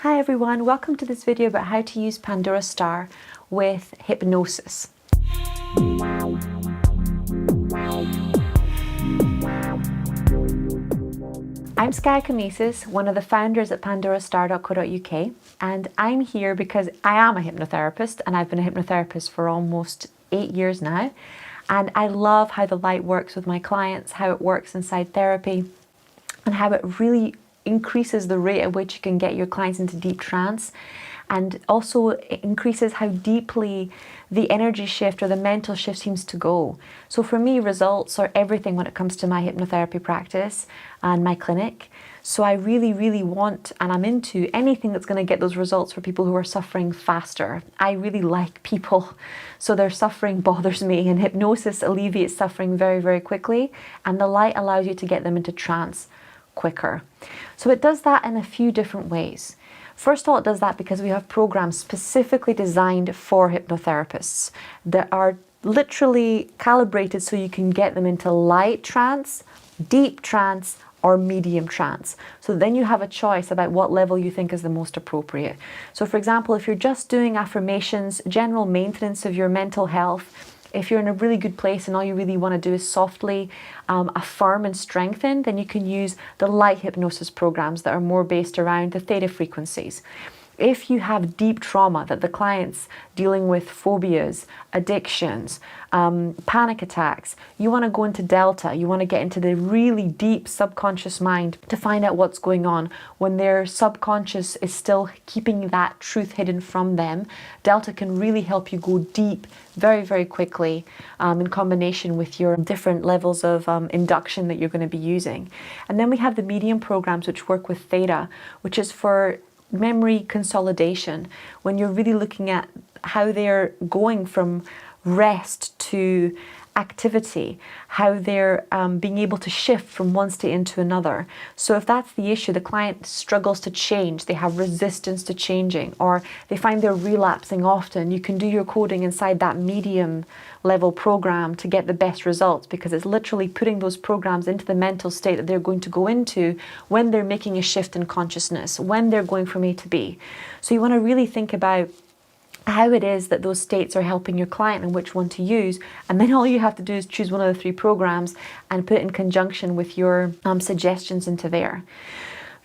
Hi everyone, welcome to this video about how to use Pandora Star with hypnosis. I'm Acamesis, one of the founders at PandoraStar.co.uk, and I'm here because I am a hypnotherapist and I've been a hypnotherapist for almost 8 years now, and I love how the light works with my clients, how it works inside therapy, and how it really increases the rate at which you can get your clients into deep trance, and also it increases how deeply the energy shift or the mental shift seems to go. So for me, results are everything when it comes to my hypnotherapy practice and my clinic. So I really want, and I'm into anything that's going to get those results for people who are suffering faster. I really like people, so their suffering bothers me, and hypnosis alleviates suffering very quickly, and the light allows you to get them into trance quicker. So it does that in a few different ways. First of all, it does that because we have programs specifically designed for hypnotherapists that are literally calibrated so you can get them into light trance, deep trance, or medium trance. So then you have a choice about what level you think is the most appropriate. So for example, if you're just doing affirmations, general maintenance of your mental health, if you're in a really good place and all you really want to do is softly affirm and strengthen, then you can use the light hypnosis programs that are more based around the theta frequencies. If you have deep trauma that the client's dealing with, phobias, addictions, panic attacks, you want to go into delta, you want to get into the really deep subconscious mind to find out what's going on when their subconscious is still keeping that truth hidden from them. Delta can really help you go deep very quickly in combination with your different levels of induction that you're going to be using. And then we have the medium programs which work with theta, which is for memory consolidation, when you're really looking at how they're going from rest to activity, how they're being able to shift from one state into another. So if that's the issue, the client struggles to change, they have resistance to changing, or they find they're relapsing often, you can do your coding inside that medium level program to get the best results, because it's literally putting those programs into the mental state that they're going to go into when they're making a shift in consciousness, when they're going from A to B. So you want to really think about how it is that those states are helping your client and which one to use, and then all you have to do is choose one of the 3 programs and put it in conjunction with your suggestions into there.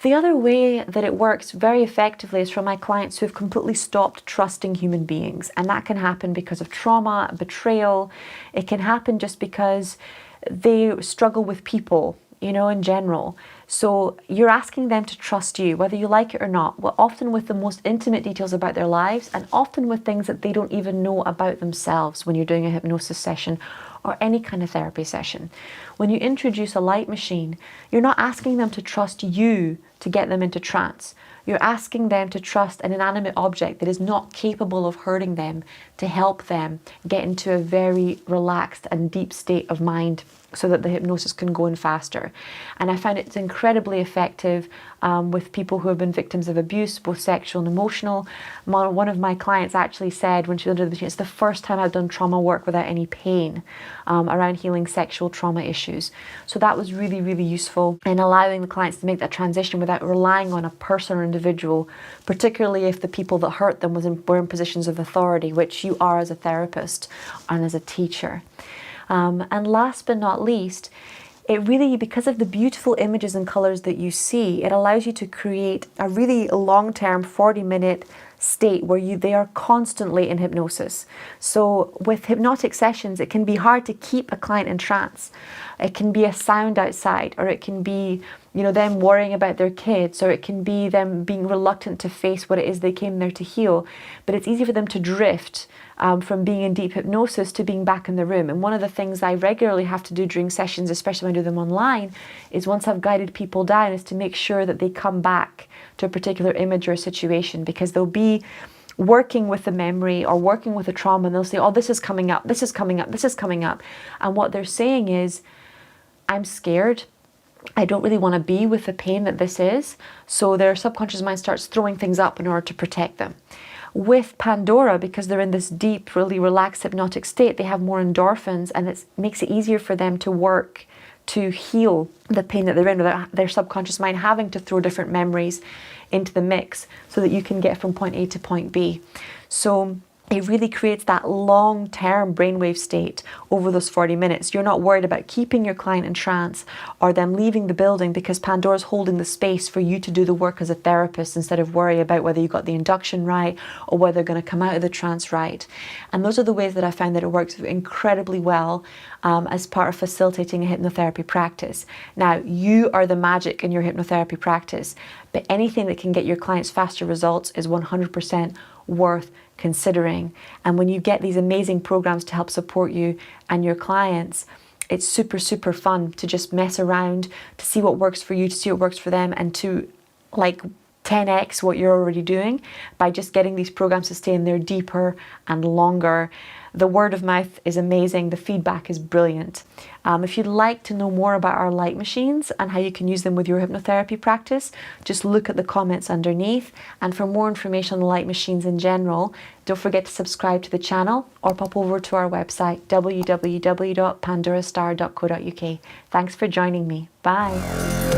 The other way that it works very effectively is for my clients who have completely stopped trusting human beings, and that can happen because of trauma, betrayal. It can happen just because they struggle with people, you know, in general. So you're asking them to trust you, whether you like it or not, well, often with the most intimate details about their lives, and often with things that they don't even know about themselves when you're doing a hypnosis session or any kind of therapy session. When you introduce a light machine, you're not asking them to trust you to get them into trance. You're asking them to trust an inanimate object that is not capable of hurting them to help them get into a very relaxed and deep state of mind so that the hypnosis can go in faster. And I found it's incredibly effective with people who have been victims of abuse, both sexual and emotional. One of my clients actually said when she was under the machine, it's the first time I've done trauma work without any pain around healing sexual trauma issues. So that was really useful in allowing the clients to make that transition without relying on a person or individual, particularly if the people that hurt them were in positions of authority, which you are as a therapist and as a teacher. And last but not least, it really, because of the beautiful images and colors that you see, it allows you to create a really long-term 40-minute state where they are constantly in hypnosis. So with hypnotic sessions, it can be hard to keep a client in trance. It can be a sound outside, or it can be, you know, them worrying about their kids, or it can be them being reluctant to face what it is they came there to heal. But it's easy for them to drift from being in deep hypnosis to being back in the room. And one of the things I regularly have to do during sessions, especially when I do them online, is once I've guided people down, is to make sure that they come back to a particular image or situation, because they'll be working with the memory or working with the trauma, and they'll say, oh, this is coming up, this is coming up, this is coming up. And what they're saying is, I'm scared. I don't really want to be with the pain that this is. So their subconscious mind starts throwing things up in order to protect them. With Pandora, because they're in this deep, really relaxed hypnotic state, they have more endorphins, and it makes it easier for them to work to heal the pain that they're in without their subconscious mind having to throw different memories into the mix so that you can get from point A to point B. So it really creates that long-term brainwave state over those 40 minutes. You're not worried about keeping your client in trance or them leaving the building, because Pandora's holding the space for you to do the work as a therapist instead of worry about whether you got the induction right or whether they're going to come out of the trance right. And those are the ways that I found that it works incredibly well as part of facilitating a hypnotherapy practice. Now, you are the magic in your hypnotherapy practice, but anything that can get your clients faster results is 100% worth considering. And when you get these amazing programs to help support you and your clients, it's super, super fun to just mess around, to see what works for you, to see what works for them, and to like 10x what you're already doing by just getting these programs to stay in there deeper and longer. The word of mouth is amazing. The feedback is brilliant. If you'd like to know more about our light machines and how you can use them with your hypnotherapy practice, just look at the comments underneath. And for more information on the light machines in general, don't forget to subscribe to the channel or pop over to our website, www.pandorastar.co.uk. Thanks for joining me. Bye.